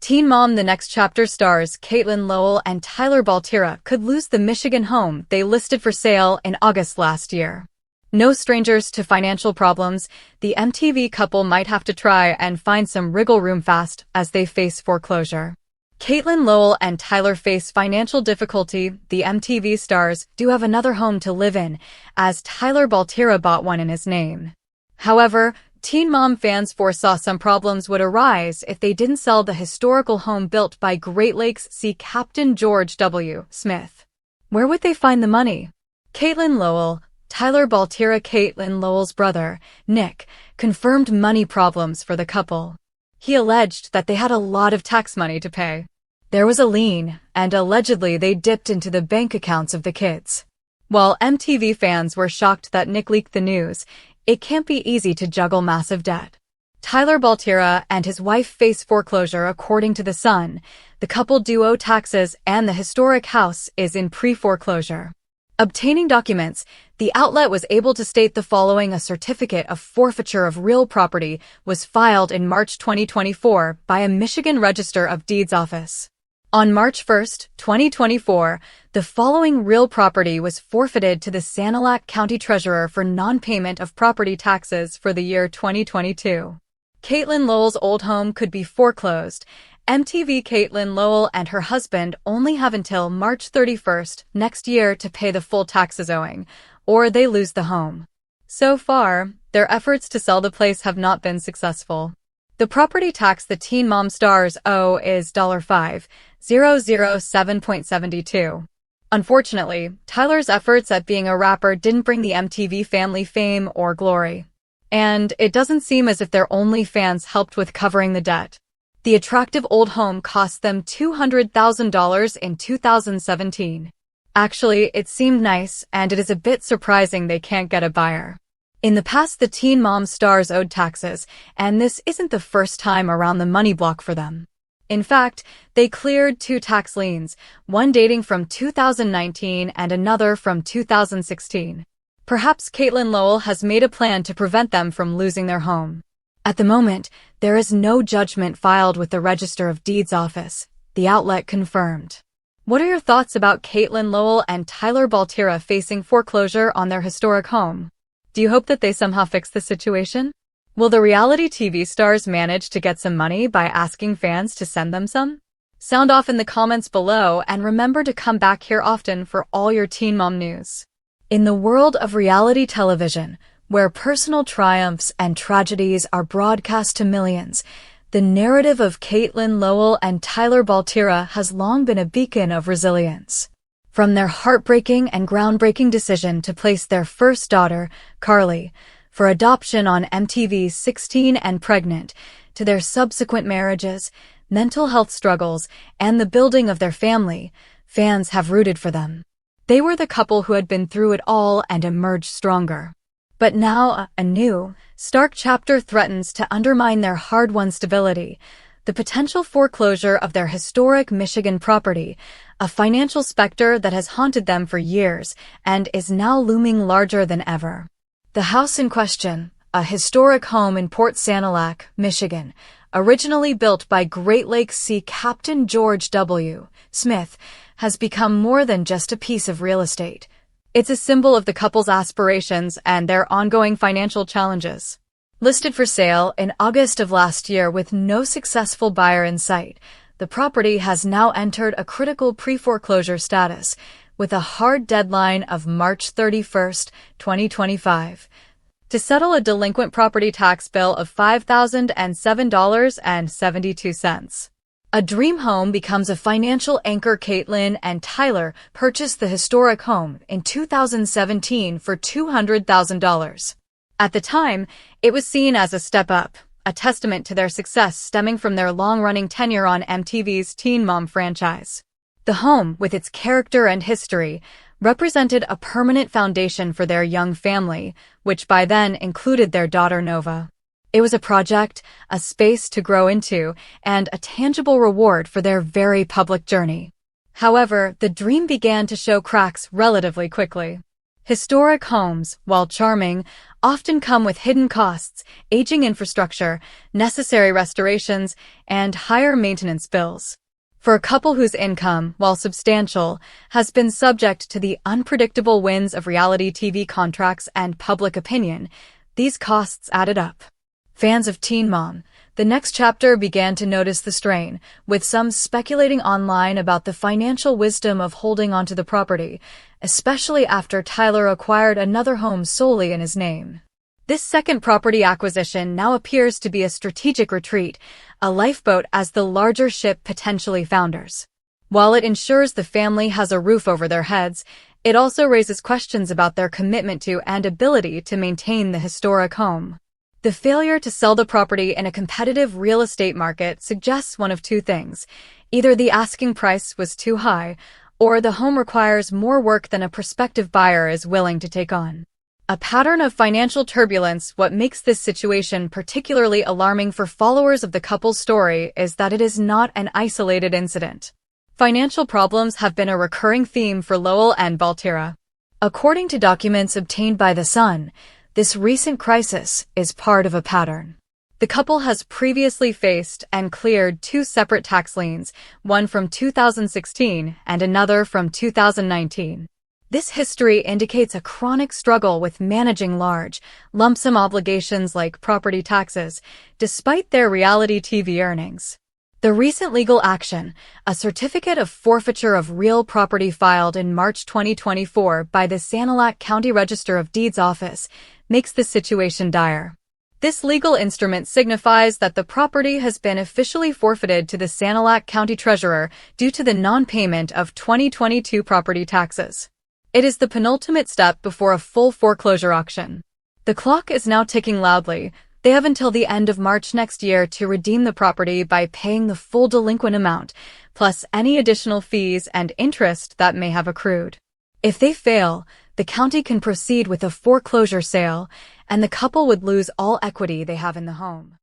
Teen Mom: The Next Chapter stars Catelynn, Lowell, and Tyler Baltierra could lose the Michigan home they listed for sale in August last year. No strangers to financial problems, the MTV couple might have to try and find some wriggle room fast as they face foreclosure. Catelynn, Lowell, and Tyler face financial difficulty. The MTV stars do have another home to live in, as Tyler Baltierra bought one in his name. However, Teen Mom fans foresaw some problems would arise if they didn't sell the historical home built by Great Lakes Sea Captain George W. Smith. Where would they find the money? Catelynn, Lowell, Tyler Baltierra. Catelynn, Lowell's brother, Nick, confirmed money problems for the couple. He alleged that they had a lot of tax money to pay. There was a lien, and allegedly they dipped into the bank accounts of the kids. While MTV fans were shocked that Nick leaked the news, it can't be easy to juggle massive debt. Tyler Baltierra and his wife face foreclosure according to The Sun. The couple do owe taxes and the historic house is in pre-foreclosure. Obtaining documents, the outlet was able to state the following: a certificate of forfeiture of real property was filed in March 2024 by a Michigan Register of Deeds office. On March 1, 2024, the following real property was forfeited to the Sanilac County Treasurer for non-payment of property taxes for the year 2022. Catelynn, Lowell's old home could be foreclosed. MTV: Catelynn, Lowell, and her husband only have until March 31st next year to pay the full taxes owing, or they lose the home. So far, their efforts to sell the place have not been successful. The property tax the Teen Mom stars owe is $5,007.72. Unfortunately, Tyler's efforts at being a rapper didn't bring the MTV family fame or glory. And it doesn't seem as if their OnlyFans helped with covering the debt. The attractive old home cost them $200,000 in 2017. Actually, it seemed nice, and it is a bit surprising they can't get a buyer. In the past, the Teen Mom stars owed taxes, and this isn't the first time around the money block for them. In fact, they cleared 2 tax liens, one dating from 2019 and another from 2016. Perhaps Catelynn, Lowell has made a plan to prevent them from losing their home. At the moment, there is no judgment filed with the Register of Deeds office, the outlet confirmed. What are your thoughts about Catelynn, Lowell, and Tyler Baltierra facing foreclosure on their historic home? Do you hope that they somehow fix the situation? Will the reality TV stars manage to get some money by asking fans to send them some? Sound off in the comments below, and remember to come back here often for all your Teen Mom news. In the world of reality television, where personal triumphs and tragedies are broadcast to millions, the narrative of Catelynn, Lowell, and Tyler Baltierra has long been a beacon of resilience. From their heartbreaking and groundbreaking decision to place their first daughter, Carly, for adoption on MTV's 16 and Pregnant, to their subsequent marriages, mental health struggles, and the building of their family, fans have rooted for them. They were the couple who had been through it all and emerged stronger. But now, a new, stark chapter threatens to undermine their hard-won stability: the potential foreclosure of their historic Michigan property, a financial specter that has haunted them for years and is now looming larger than ever. The house in question, a historic home in Port Sanilac, Michigan, originally built by Great Lakes Sea Captain George W. Smith, has become more than just a piece of real estate. It's a symbol of the couple's aspirations and their ongoing financial challenges. Listed for sale in August of last year with no successful buyer in sight, the property has now entered a critical pre-foreclosure status, with a hard deadline of March 31, 2025, to settle a delinquent property tax bill of $5,007.72. A dream home becomes a financial anchor. Catelynn and Tyler purchased the historic home in 2017 for $200,000. At the time, it was seen as a step up, a testament to their success stemming from their long-running tenure on MTV's Teen Mom franchise. The home, with its character and history, represented a permanent foundation for their young family, which by then included their daughter Nova. It was a project, a space to grow into, and a tangible reward for their very public journey. However, the dream began to show cracks relatively quickly. Historic homes, while charming, often come with hidden costs, aging infrastructure, necessary restorations, and higher maintenance bills. For a couple whose income, while substantial, has been subject to the unpredictable winds of reality TV contracts and public opinion, these costs added up. Fans of Teen Mom, the next chapter began to notice the strain, with some speculating online about the financial wisdom of holding onto the property, especially after Tyler acquired another home solely in his name. This second property acquisition now appears to be a strategic retreat, a lifeboat as the larger ship potentially founders. While it ensures the family has a roof over their heads, it also raises questions about their commitment to and ability to maintain the historic home. The failure to sell the property in a competitive real estate market suggests one of two things. Either the asking price was too high, or the home requires more work than a prospective buyer is willing to take on. A pattern of financial turbulence. What makes this situation particularly alarming for followers of the couple's story is that it is not an isolated incident. Financial problems have been a recurring theme for Lowell and Baltierra. According to documents obtained by The Sun, this recent crisis is part of a pattern. The couple has previously faced and cleared two separate tax liens, one from 2016 and another from 2019. This history indicates a chronic struggle with managing large, lump sum obligations like property taxes, despite their reality TV earnings. The recent legal action, a certificate of forfeiture of real property filed in March 2024 by the Sanilac County Register of Deeds office, makes the situation dire. This legal instrument signifies that the property has been officially forfeited to the Sanilac County Treasurer due to the non-payment of 2022 property taxes. It is the penultimate step before a full foreclosure auction. The clock is now ticking loudly. They have until the end of March next year to redeem the property by paying the full delinquent amount, plus any additional fees and interest that may have accrued. If they fail, the county can proceed with a foreclosure sale, and the couple would lose all equity they have in the home.